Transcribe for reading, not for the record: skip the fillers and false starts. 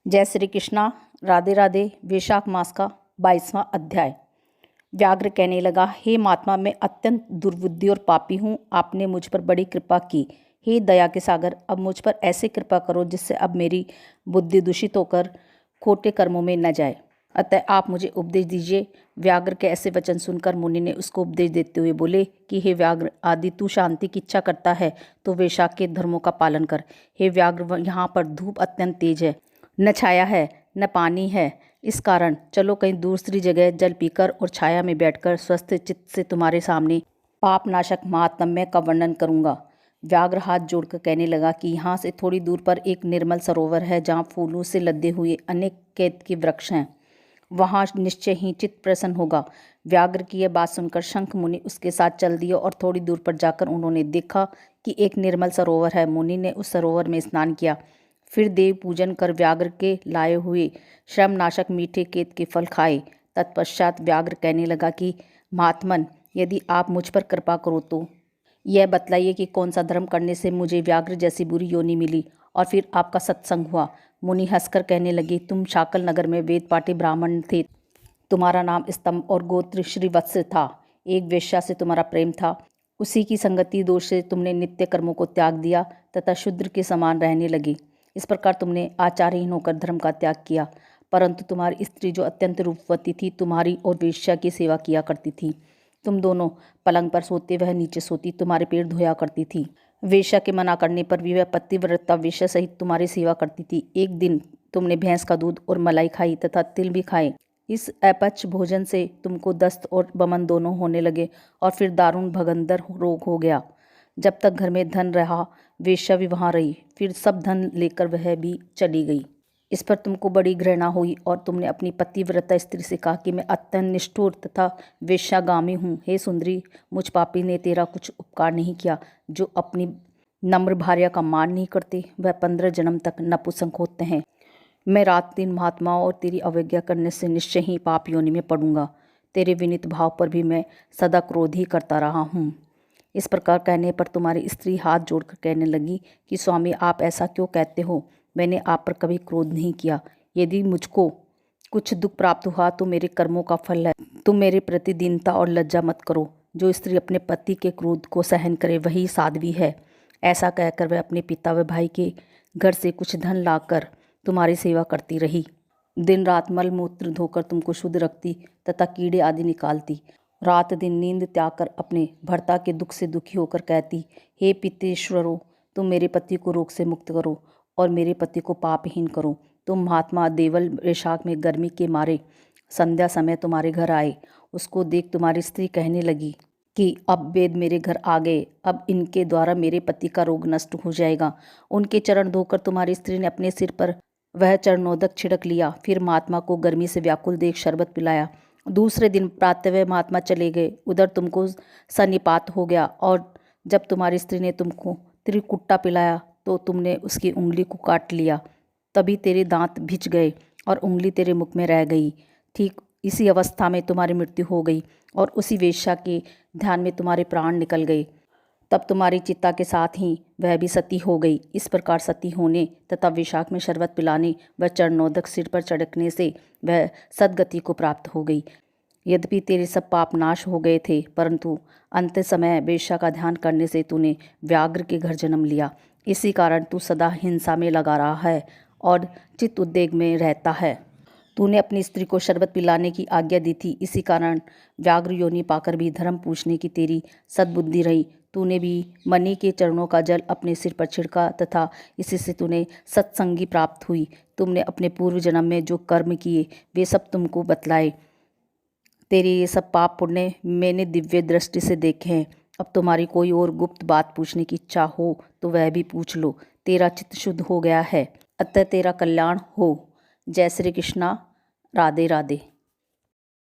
जय श्री कृष्णा। राधे राधे। वैशाख मास का 22वां अध्याय। व्याघ्र कहने लगा, हे महात्मा, मैं अत्यंत दुर्बुद्धि और पापी हूँ। आपने मुझ पर बड़ी कृपा की। हे दया के सागर, अब मुझ पर ऐसी कृपा करो जिससे अब मेरी बुद्धि दूषित होकर खोटे कर्मों में न जाए। अतः आप मुझे उपदेश दीजिए। व्याघ्र के ऐसे वचन सुनकर मुनि ने उसको उपदेश देते हुए बोले कि हे व्याघ्र आदि, तू शांति की इच्छा करता है तो वैशाख के धर्मों का पालन कर। हे व्याघ्र, यहाँ पर धूप अत्यंत तेज है, न छाया है न पानी है। इस कारण चलो कहीं दूसरी जगह जल पीकर और छाया में बैठकर स्वस्थ चित्त से तुम्हारे सामने पाप नाशक महात्म्य का वर्णन करूंगा। व्याघ्र हाथ जोड़कर कहने लगा कि यहाँ से थोड़ी दूर पर एक निर्मल सरोवर है जहाँ फूलों से लदे हुए अनेक केत के वृक्ष हैं। वहाँ निश्चय ही चित्त प्रसन्न होगा। व्याघ्र की यह बात सुनकर शंख मुनि उसके साथ चल दिए और थोड़ी दूर पर जाकर उन्होंने देखा कि एक निर्मल सरोवर है। मुनि ने उस सरोवर में स्नान किया, फिर देव पूजन कर व्याघ्र के लाए हुए श्रमनाशक मीठे केत के फल खाए। तत्पश्चात व्याघ्र कहने लगा कि महात्मन, यदि आप मुझ पर कृपा करो तो यह बतलाइए कि कौन सा धर्म करने से मुझे व्याघ्र जैसी बुरी योनि मिली और फिर आपका सत्संग हुआ। मुनि हंसकर कहने लगे, तुम शाकल नगर में वेद पाठी ब्राह्मण थे। तुम्हारा नाम स्तंभ और गोत्र श्रीवत्स था। एक वेश्या से तुम्हारा प्रेम था। उसी की संगति दोष से तुमने नित्य कर्मों को त्याग दिया तथा शूद्र के समान रहने लगे। इस प्रकार तुमने आचारहीन होकर धर्म का त्याग किया। परंतु तुम्हारी स्त्री जो अत्यंत रूपवती थी, तुम्हारी और वेश्या की सेवा किया करती थी। तुम दोनों पलंग पर सोते, वह नीचे सोती, तुम्हारे पैर धोया करती थी। वेश्या के मना करने पर भी वह पतिव्रता वेश्या सहित तुम्हारी सेवा करती थी। एक दिन तुमने भैंस का दूध और मलाई खाई तथा तिल भी खाए। इस अपच भोजन से तुमको दस्त और बमन दोनों होने लगे और फिर दारुण भगंदर रोग हो गया। जब तक घर में धन रहा, वेश्या भी वहाँ रही, फिर सब धन लेकर वह भी चली गई। इस पर तुमको बड़ी घृणा हुई और तुमने अपनी पतिव्रता स्त्री से कहा कि मैं अत्यंत निष्ठुर तथा वेश्यागामी हूँ। हे सुंदरी, मुझ पापी ने तेरा कुछ उपकार नहीं किया। जो अपनी नम्र भार्या का मान नहीं करते, वह 15 जन्म तक नपुंसक होते हैं। मैं रात दिन महात्माओं और तेरी अवज्ञा करने से निश्चय ही पाप योनि में पड़ूंगा। तेरे विनीत भाव पर भी मैं सदा क्रोध ही करता रहा हूँ। इस प्रकार कहने पर तुम्हारी स्त्री हाथ जोड़कर कहने लगी कि स्वामी, आप ऐसा क्यों कहते हो? मैंने आप पर कभी क्रोध नहीं किया। यदि मुझको कुछ दुख प्राप्त हुआ तो मेरे कर्मों का फल है। तुम मेरे प्रति दीनता और लज्जा मत करो। जो स्त्री अपने पति के क्रोध को सहन करे वही साध्वी है। ऐसा कहकर वह अपने पिता व भाई के घर से कुछ धन लाकर तुम्हारी सेवा करती रही। दिन रात मल मूत्र धोकर तुमको शुद्ध रखती तथा कीड़े आदि निकालती। रात दिन नींद त्याग कर अपने भर्ता के दुख से दुखी होकर कहती, हे पितेश्वरों, तुम मेरे पति को रोग से मुक्त करो और मेरे पति को पापहीन करो। तुम महात्मा देवल वैशाख में गर्मी के मारे संध्या समय तुम्हारे घर आए। उसको देख तुम्हारी स्त्री कहने लगी कि अब वेद मेरे घर आ गए, अब इनके द्वारा मेरे पति का रोग नष्ट हो जाएगा। उनके चरण धोकर तुम्हारी स्त्री ने अपने सिर पर वह चरणोदक छिड़क लिया। फिर महात्मा को गर्मी से व्याकुल देख शरबत पिलाया। दूसरे दिन प्रातः महात्मा चले गए। उधर तुमको सन्निपात हो गया और जब तुम्हारी स्त्री ने तुमको त्रिकुट्टा पिलाया तो तुमने उसकी उंगली को काट लिया। तभी तेरे दांत भिज गए और उंगली तेरे मुख में रह गई। ठीक इसी अवस्था में तुम्हारी मृत्यु हो गई और उसी वेश्या के ध्यान में तुम्हारे प्राण निकल गए। तब तुम्हारी चित्ता के साथ ही वह भी सती हो गई। इस प्रकार सती होने तथा वैशाख में शरबत पिलाने व चरणोदक सिर पर चढ़कने से वह सदगति को प्राप्त हो गई। यद्यपि तेरे सब पाप नाश हो गए थे, परंतु अंत समय वेश्या का ध्यान करने से तूने व्याघ्र के घर जन्म लिया। इसी कारण तू सदा हिंसा में लगा रहा है और चित्त उद्वेग में रहता है। तूने अपनी स्त्री को शरबत पिलाने की आज्ञा दी थी, इसी कारण व्याघ्र योनि पाकर भी धर्म पूछने की तेरी सद्बुद्धि रही। तूने भी मणि के चरणों का जल अपने सिर पर छिड़का तथा इसी से तूने सत्संगी प्राप्त हुई। तुमने अपने पूर्व जन्म में जो कर्म किए वे सब तुमको बतलाए। तेरे ये सब पाप पुण्य मैंने दिव्य दृष्टि से देखे हैं। अब तुम्हारी कोई और गुप्त बात पूछने की इच्छा हो तो वह भी पूछ लो। तेरा चित्त शुद्ध हो गया है, अतः तेरा कल्याण हो। जय श्री कृष्णा। राधे राधे।